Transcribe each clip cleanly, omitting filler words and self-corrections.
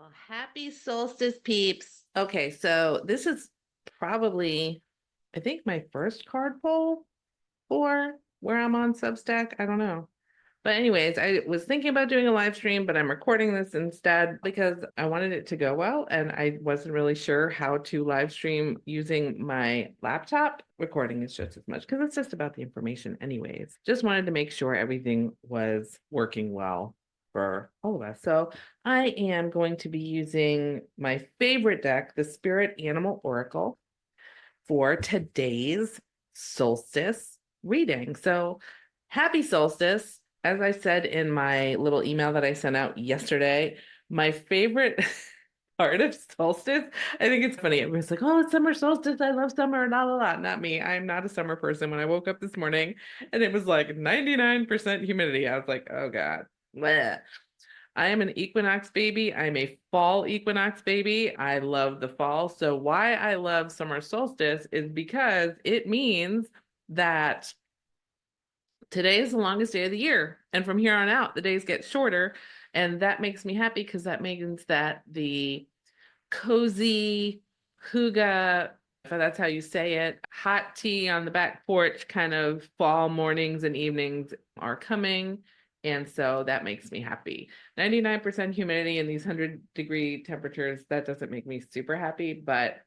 Well, happy solstice, peeps. Okay, so this is probably, I think, my first card pull for where I'm on Substack. I don't know. But anyways, I was thinking about doing a live stream, but I'm recording this instead because I wanted it to go well, and I wasn't really sure how to live stream using my laptop. Recording is just as much because it's just about the information anyways. Just wanted to make sure everything was working well for all of us. So I am going to be using my favorite deck, the Spirit Animal Oracle, for today's solstice reading. So happy solstice. As I said in my little email that I sent out yesterday, my favorite part of solstice, I think it's funny. Everyone's like, oh, it's summer solstice. I love summer, la la la. Not me. I'm not a summer person. When I woke up this morning and it was like 99% humidity, I was like, oh God. Bleh. I am an equinox baby. I'm a fall equinox baby. I love the fall. So why I love summer solstice is because it means that today is the longest day of the year. And from here on out, the days get shorter. And that makes me happy because that means that the cozy hygge, if that's how you say it, hot tea on the back porch kind of fall mornings and evenings are coming. And so that makes me happy. 99% humidity in these 100-degree temperatures, that doesn't make me super happy, but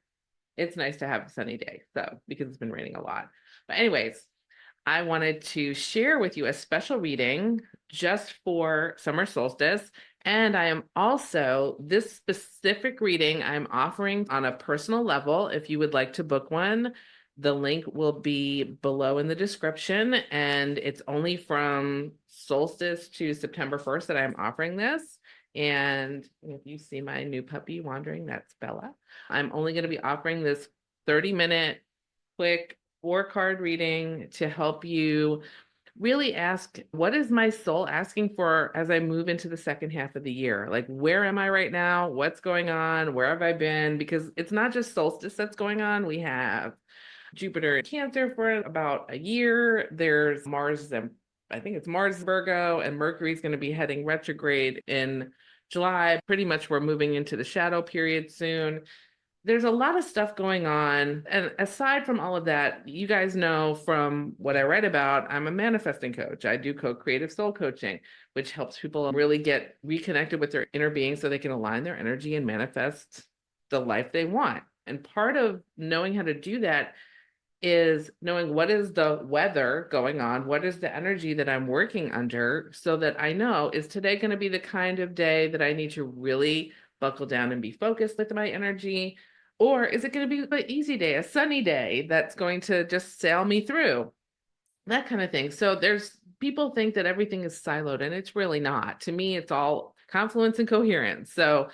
it's nice to have a sunny day. So, because it's been raining a lot. But anyways, I wanted to share with you a special reading just for summer solstice. And I am also, this specific reading I'm offering on a personal level. If you would like to book one, the link will be below in the description. And it's only from solstice to September 1st that I'm offering this. And if you see my new puppy wandering, that's Bella. I'm only going to be offering this 30-minute quick 4-card reading to help you really ask, what is my soul asking for as I move into the second half of the year? Like, where am I right now? What's going on? Where have I been? Because it's not just solstice that's going on. We have Jupiter in Cancer for about a year. There's Mars, and I think it's Mars Virgo, and Mercury's going to be heading retrograde in July. Pretty much we're moving into the shadow period soon. There's a lot of stuff going on. And aside from all of that, you guys know from what I write about, I'm a manifesting coach. I do co-creative soul coaching, which helps people really get reconnected with their inner being so they can align their energy and manifest the life they want. And part of knowing how to do that is knowing what is the weather going on, what is the energy that I'm working under, so that I know, is today going to be the kind of day that I need to really buckle down and be focused with my energy? Or is it going to be an easy day, a sunny day that's going to just sail me through? That kind of thing. So there's people think that everything is siloed, and it's really not. To me, it's all confluence and coherence. So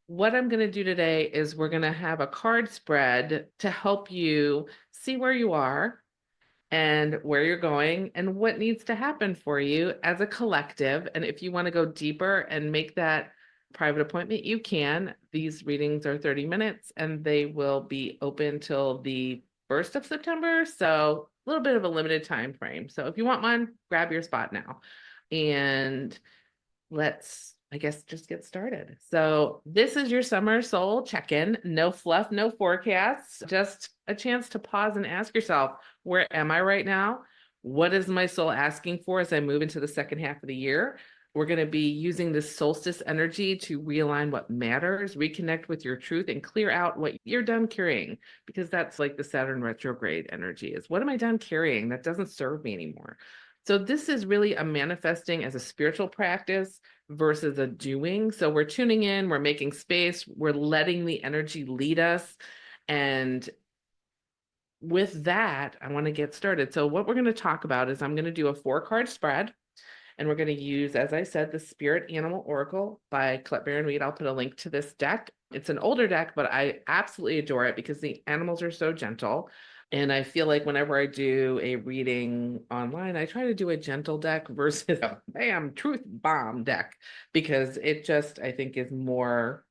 what I'm going to do today is we're going to have a card spread to help you see where you are and where you're going and what needs to happen for you as a collective. And if you want to go deeper and make that private appointment, you can. These readings are 30 minutes and they will be open till the 1st of September. So a little bit of a limited time frame. So if you want one, grab your spot now. And let's, I guess, just get started. So this is your summer soul check-in. No fluff, no forecasts, just a chance to pause and ask yourself, where am I right now? What is my soul asking for as I move into the second half of the year? We're going to be using this solstice energy to realign what matters, reconnect with your truth, and clear out what you're done carrying, because that's like the Saturn retrograde energy is, what am I done carrying that doesn't serve me anymore? So this is really a manifesting as a spiritual practice versus a doing. So we're tuning in, we're making space, we're letting the energy lead us. And with that, I want to get started. So what we're going to talk about is I'm going to do a 4-card spread. And we're going to use, as I said, the Spirit Animal Oracle by Colette Baron-Reid. I'll put a link to this deck. It's an older deck, but I absolutely adore it because the animals are so gentle. And I feel like whenever I do a reading online, I try to do a gentle deck versus a bam, truth bomb deck, because it just, I think, is more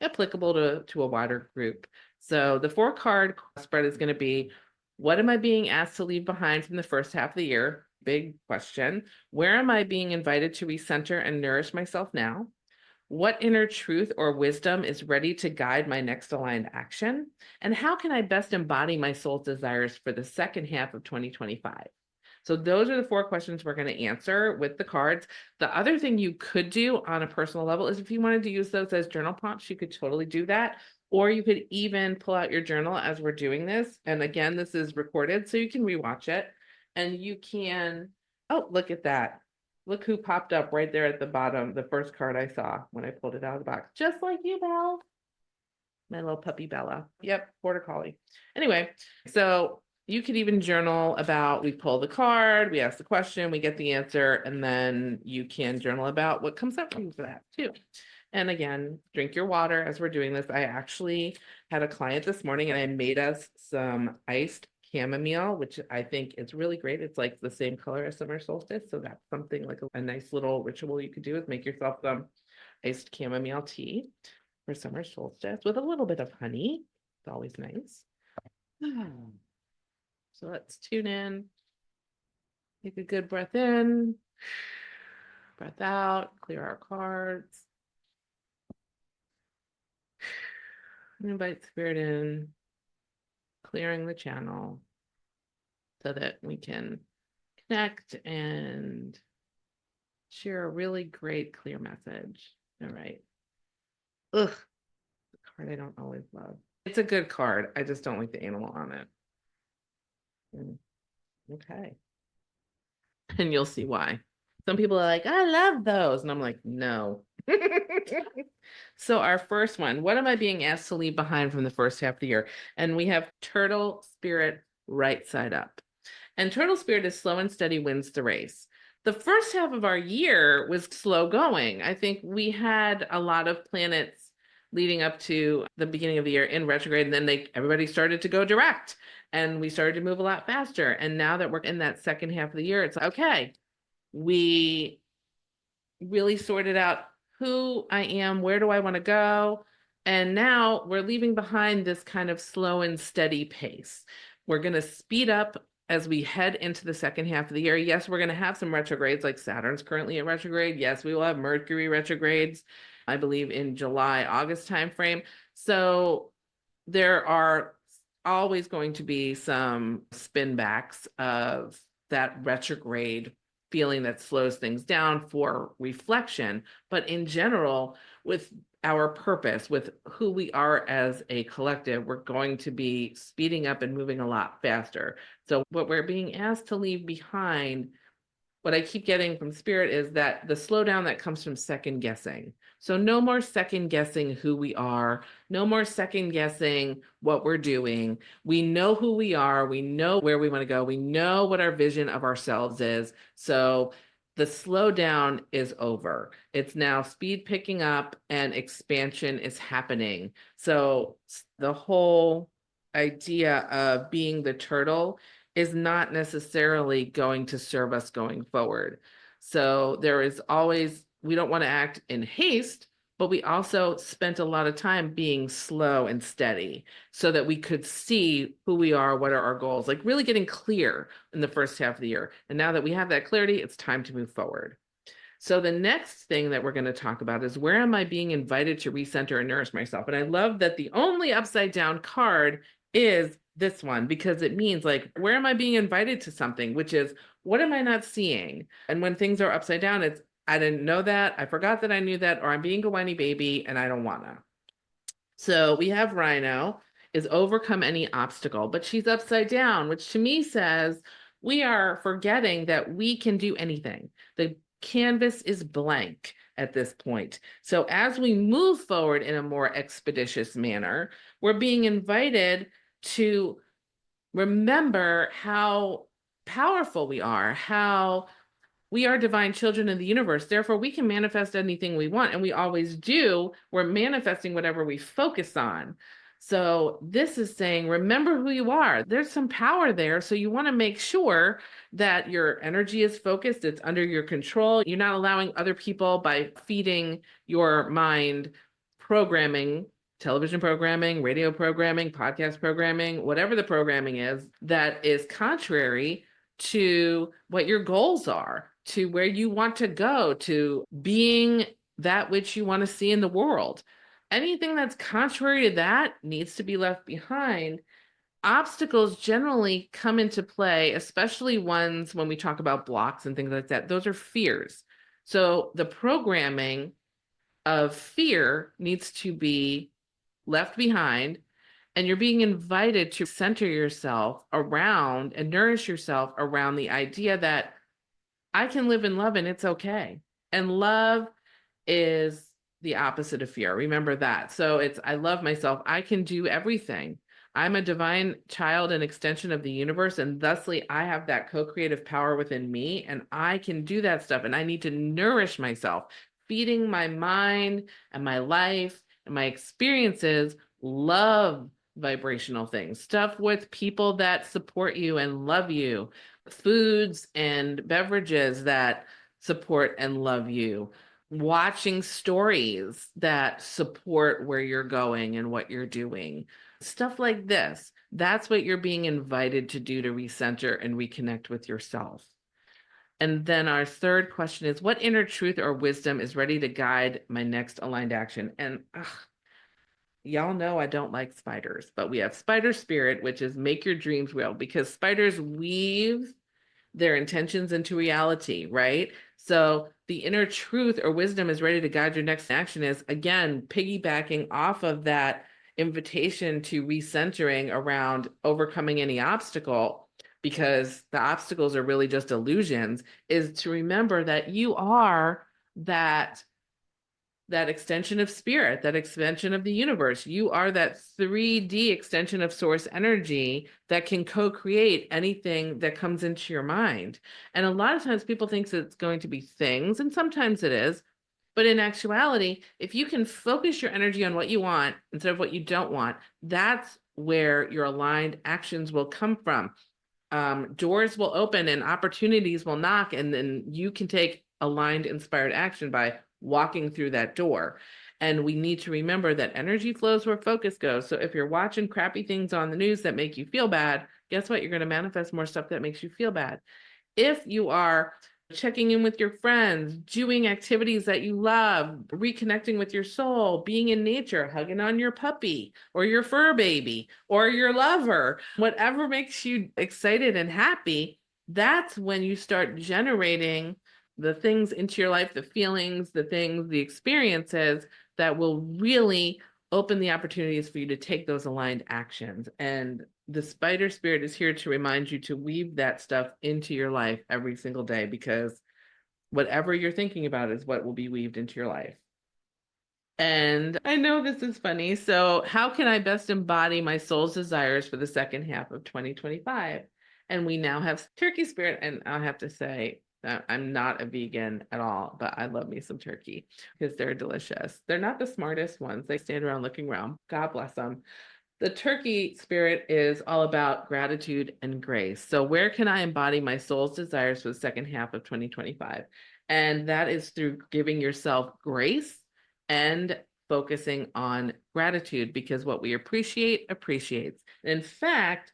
applicable to a wider group. So the 4-card spread is going to be, what am I being asked to leave behind from the first half of the year? Big question. Where am I being invited to recenter and nourish myself now? What inner truth or wisdom is ready to guide my next aligned action? And how can I best embody my soul's desires for the second half of 2025? So those are the 4 questions we're going to answer with the cards. The other thing you could do on a personal level is if you wanted to use those as journal prompts, you could totally do that. Or you could even pull out your journal as we're doing this. And again, this is recorded, so you can rewatch it. And you can, oh, look at that. Look who popped up right there at the bottom, the first card I saw when I pulled it out of the box. Just like you, Belle. My little puppy Bella. Yep, border collie. Anyway, so you could even journal about, we pull the card, we ask the question, we get the answer, and then you can journal about what comes up for you for that too. And again, drink your water as we're doing this. I actually had a client this morning and I made us some iced chamomile, which I think is really great. It's like the same color as summer solstice. So that's something like a nice little ritual you could do is make yourself some iced chamomile tea for summer solstice with a little bit of honey. It's always nice. So let's tune in. Take a good breath in, breath out, clear our cards. And invite spirit in, clearing the channel so that we can connect and share a really great, clear message. All right. Ugh, the card I don't always love. It's a good card. I just don't like the animal on it. Okay. And you'll see why. Some people are like, I love those. And I'm like, no. So our first one, what am I being asked to leave behind from the first half of the year? And we have turtle spirit right side up. And turtle spirit is slow and steady wins the race. The first half of our year was slow going. I think we had a lot of planets leading up to the beginning of the year in retrograde, and then everybody started to go direct and we started to move a lot faster. And now that we're in that second half of the year, it's okay. We really sorted out who I am, where do I want to go? And now we're leaving behind this kind of slow and steady pace. We're going to speed up as we head into the second half of the year. Yes, we're going to have some retrogrades, like Saturn's currently in retrograde. Yes, we will have Mercury retrogrades, I believe in July, August timeframe. So there are always going to be some spin backs of that retrograde feeling that slows things down for reflection. But in general, with our purpose, with who we are as a collective, we're going to be speeding up and moving a lot faster. So what we're being asked to leave behind, what I keep getting from spirit is that the slowdown that comes from second guessing. So no more second guessing who we are, no more second guessing what we're doing. We know who we are, we know where we want to go, we know what our vision of ourselves is. So the slowdown is over. It's now speed picking up and expansion is happening. So the whole idea of being the turtle is not necessarily going to serve us going forward. So there is always, we don't want to act in haste, but we also spent a lot of time being slow and steady so that we could see who we are, what are our goals, like really getting clear in the first half of the year. And now that we have that clarity, it's time to move forward. So the next thing that we're going to talk about is where am I being invited to recenter and nourish myself? And I love that the only upside down card is this one, because it means like, where am I being invited to something, which is, what am I not seeing? And when things are upside down, it's, I didn't know that, I forgot that I knew that, or I'm being a whiny baby and I don't wanna. So we have Rhino is overcome any obstacle, but she's upside down, which to me says we are forgetting that we can do anything. The canvas is blank at this point. So as we move forward in a more expeditious manner, we're being invited to remember how powerful we are, how we are divine children of the universe. Therefore, we can manifest anything we want, and we always do. We're manifesting whatever we focus on. So this is saying, remember who you are. There's some power there. So you want to make sure that your energy is focused. It's under your control. You're not allowing other people by feeding your mind programming, television programming, radio programming, podcast programming, whatever the programming is, that is contrary to what your goals are, to where you want to go, to being that which you want to see in the world. Anything that's contrary to that needs to be left behind. Obstacles generally come into play, especially ones when we talk about blocks and things like that. Those are fears. So the programming of fear needs to be left behind, and you're being invited to center yourself around and nourish yourself around the idea that I can live in love and it's okay. And love is the opposite of fear. Remember that. So it's, I love myself. I can do everything. I'm a divine child and extension of the universe. And thusly, I have that co creative power within me. And I can do that stuff. And I need to nourish myself, feeding my mind and my life and my experiences, love vibrational things, stuff with people that support you and love you, foods and beverages that support and love you, watching stories that support where you're going and what you're doing, stuff like this. That's what you're being invited to do to recenter and reconnect with yourself. And then our third question is, what inner truth or wisdom is ready to guide my next aligned action? And y'all know I don't like spiders, but we have spider spirit, which is make your dreams real, because spiders weave their intentions into reality, right? So the inner truth or wisdom is ready to guide your next action is, again, piggybacking off of that invitation to recentering around overcoming any obstacle, because the obstacles are really just illusions, is to remember that you are that extension of spirit, that extension of the universe. You are that 3D extension of source energy that can co-create anything that comes into your mind. And a lot of times people think that it's going to be things, and sometimes it is. But in actuality, if you can focus your energy on what you want instead of what you don't want, that's where your aligned actions will come from. Doors will open and opportunities will knock, and then you can take aligned, inspired action by walking through that door. And we need to remember that energy flows where focus goes. So if you're watching crappy things on the news that make you feel bad, guess what? You're going to manifest more stuff that makes you feel bad. If you are checking in with your friends, doing activities that you love, reconnecting with your soul, being in nature, hugging on your puppy or your fur baby or your lover, whatever makes you excited and happy, that's when you start generating the things into your life, the feelings, the things, the experiences that will really open the opportunities for you to take those aligned actions. And the spider spirit is here to remind you to weave that stuff into your life every single day, because whatever you're thinking about is what will be weaved into your life. And I know this is funny. So, how can I best embody my soul's desires for the second half of 2025? And we now have turkey spirit. And I have to say, I'm not a vegan at all, but I love me some turkey because they're delicious. They're not the smartest ones. They stand around looking around. God bless them. The turkey spirit is all about gratitude and grace. So, where can I embody my soul's desires for the second half of 2025? And that is through giving yourself grace and focusing on gratitude, because what we appreciate appreciates. In fact,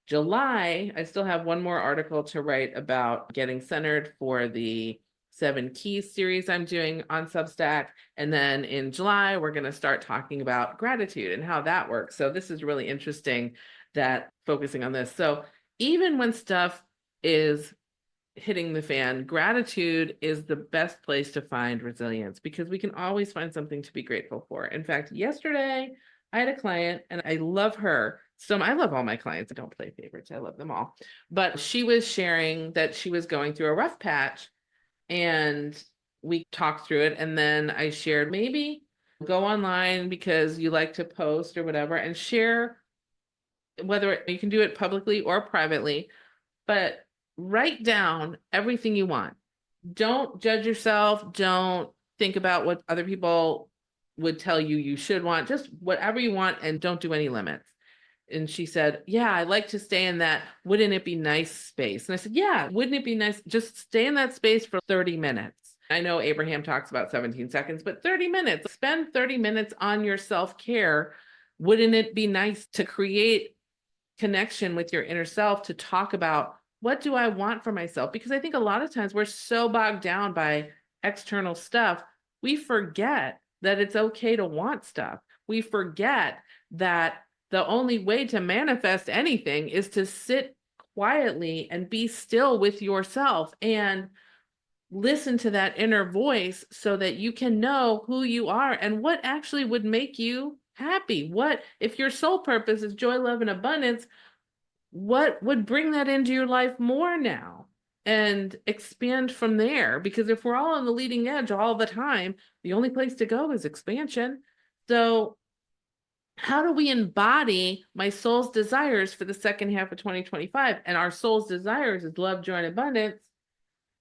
July, I still have one more article to write about getting centered for the 7 Keys series I'm doing on Substack. And then in July, we're going to start talking about gratitude and how that works. So this is really interesting, that focusing on this. So even when stuff is hitting the fan, gratitude is the best place to find resilience, because we can always find something to be grateful for. In fact, yesterday I had a client, and I love her. So I love all my clients. I don't play favorites. I love them all. But she was sharing that she was going through a rough patch, and we talked through it. And then I shared, maybe go online because you like to post or whatever, and share, whether you can do it publicly or privately, but write down everything you want. Don't judge yourself. Don't think about what other people would tell you you should want. Just whatever you want, and don't do any limits. And she said, yeah, I like to stay in that wouldn't it be nice space. And I said, yeah, wouldn't it be nice? Just stay in that space for 30 minutes. I know Abraham talks about 17 seconds, but 30 minutes, spend 30 minutes on your self-care. Wouldn't it be nice to create connection with your inner self, to talk about, what do I want for myself? Because I think a lot of times we're so bogged down by external stuff, we forget that it's okay to want stuff. We forget that the only way to manifest anything is to sit quietly and be still with yourself and listen to that inner voice so that you can know who you are and what actually would make you happy. What, if your sole purpose is joy, love, and abundance, what would bring that into your life more now? And expand from there. Because if we're all on the leading edge all the time, the only place to go is expansion. So how do we embody my soul's desires for the second half of 2025? And our soul's desires is love, joy, and abundance,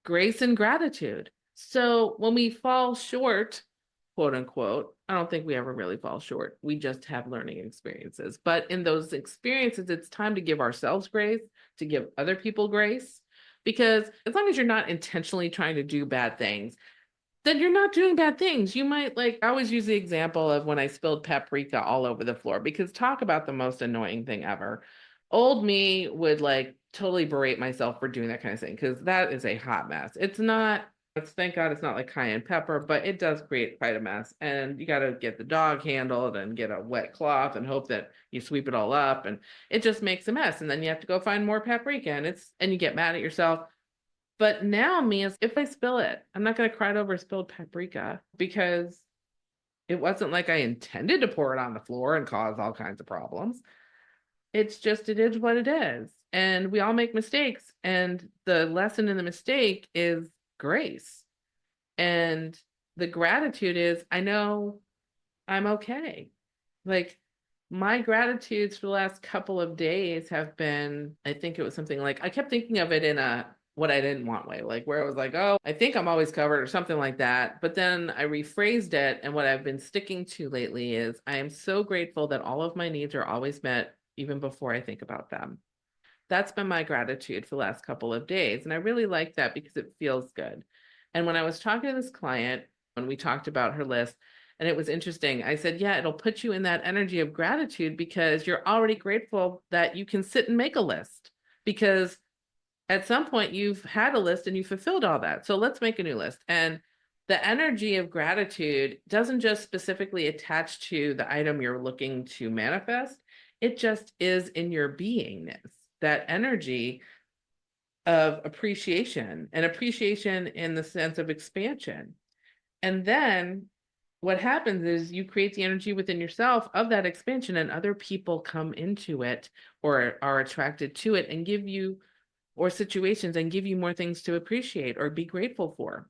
grace, and gratitude. So when we fall short, quote unquote, I don't think we ever really fall short. We just have learning experiences. But in those experiences, it's time to give ourselves grace, to give other people grace. Because as long as you're not intentionally trying to do bad things, then you're not doing bad things. You might, like, I always use the example of when I spilled paprika all over the floor, because talk about the most annoying thing ever. Old me would like totally berate myself for doing that kind of thing, because that is a hot mess. It's not, it's, thank God it's not like cayenne pepper, but it does create quite a mess. And you got to get the dog handled and get a wet cloth and hope that you sweep it all up. And it just makes a mess. And then you have to go find more paprika, and and you get mad at yourself. But now me, is if I spill it, I'm not going to cry over spilled paprika, because it wasn't like I intended to pour it on the floor and cause all kinds of problems. It's just, it is what it is. And we all make mistakes. And the lesson in the mistake is grace. And the gratitude is, I know I'm okay. Like, my gratitudes for the last couple of days have been, I think it was something like, I kept thinking of it in a what I didn't want way, like where it was like, oh, I think I'm always covered or something like that. But then I rephrased it. And what I've been sticking to lately is, I am so grateful that all of my needs are always met, even before I think about them. That's been my gratitude for the last couple of days. And I really like that because it feels good. And when I was talking to this client, when we talked about her list, and it was interesting, I said, yeah, it'll put you in that energy of gratitude because you're already grateful that you can sit and make a list, because at some point you've had a list and you fulfilled all that. So let's make a new list. And the energy of gratitude doesn't just specifically attach to the item you're looking to manifest. It just is in your beingness, that energy of appreciation, and appreciation in the sense of expansion. And then what happens is you create the energy within yourself of that expansion, and other people come into it or are attracted to it and give you, or situations, and give you more things to appreciate or be grateful for.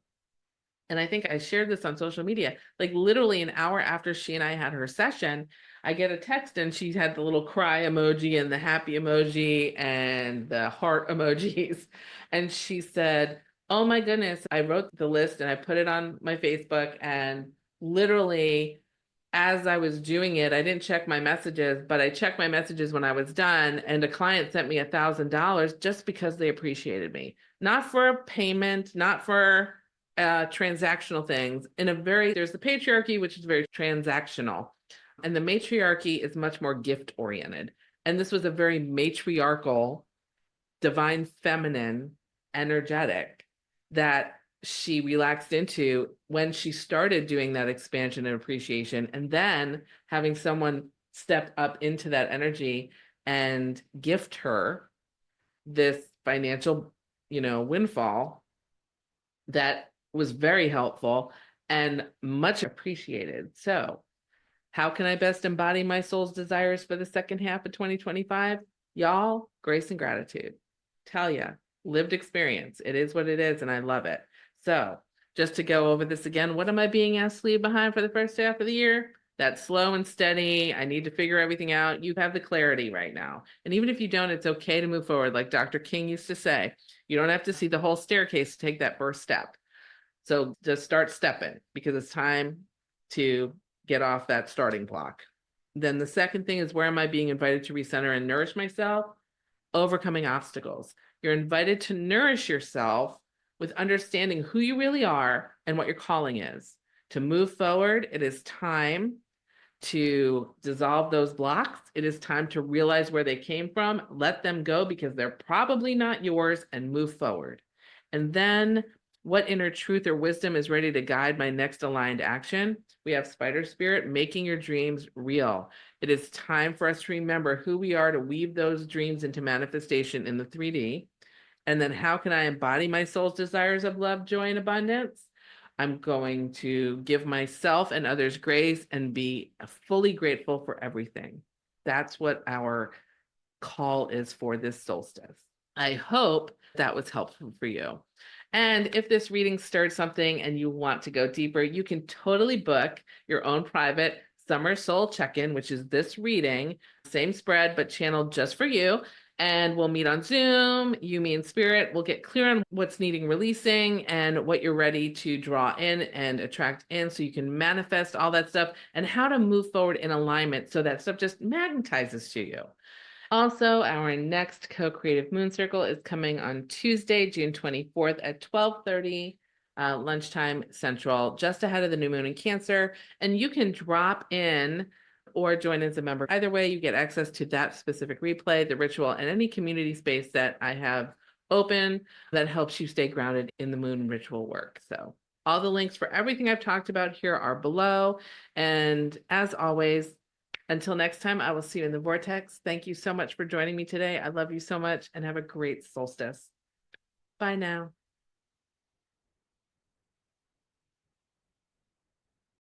And I think I shared this on social media, like literally an hour after she and I had her session, I get a text and she had the little cry emoji and the happy emoji and the heart emojis. And she said, oh my goodness, I wrote the list and I put it on my Facebook, and literally as I was doing it, I didn't check my messages, but I checked my messages when I was done, and a client sent me $1,000 just because they appreciated me. Not for a payment, not for transactional things. In a very, there's the patriarchy, which is very transactional, and the matriarchy is much more gift oriented. And this was a very matriarchal, divine feminine energetic that she relaxed into when she started doing that expansion and appreciation, and then having someone step up into that energy and gift her this financial, windfall that was very helpful and much appreciated. So how can I best embody my soul's desires for the second half of 2025? Y'all, grace and gratitude. Tell ya, lived experience. It is what it is, and I love it. So just to go over this again, what am I being asked to leave behind for the first half of the year? That's slow and steady. I need to figure everything out. You have the clarity right now. And even if you don't, it's okay to move forward. Like Dr. King used to say, you don't have to see the whole staircase to take that first step. So just start stepping, because it's time to get off that starting block. Then the second thing is, where am I being invited to recenter and nourish myself? Overcoming obstacles. You're invited to nourish yourself with understanding who you really are and what your calling is. To move forward, it is time to dissolve those blocks. It is time to realize where they came from, let them go because they're probably not yours, and move forward. And then What inner truth or wisdom is ready to guide my next aligned action? We have Spider Spirit, making your dreams real. It is time for us to remember who we are to weave those dreams into manifestation in the 3D. And then how can I embody my soul's desires of love, joy, and abundance? I'm going to give myself and others grace and be fully grateful for everything. That's what our call is for this solstice. I hope that was helpful for you. And if this reading stirred something and you want to go deeper, you can totally book your own private summer soul check-in, which is this reading, same spread, but channeled just for you. And we'll meet on Zoom. You, me, and Spirit. We'll get clear on what's needing releasing and what you're ready to draw in and attract in so you can manifest all that stuff and how to move forward in alignment so that stuff just magnetizes to you. Also, our next co-creative moon circle is coming on Tuesday, June 24th at 12:30 lunchtime central, just ahead of the new moon in Cancer. And you can drop in or join as a member. Either way, you get access to that specific replay, the ritual, and any community space that I have open that helps you stay grounded in the moon ritual work. So all the links for everything I've talked about here are below. And as always, until next time, I will see you in the vortex. Thank you so much for joining me today. I love you so much and have a great solstice. Bye now.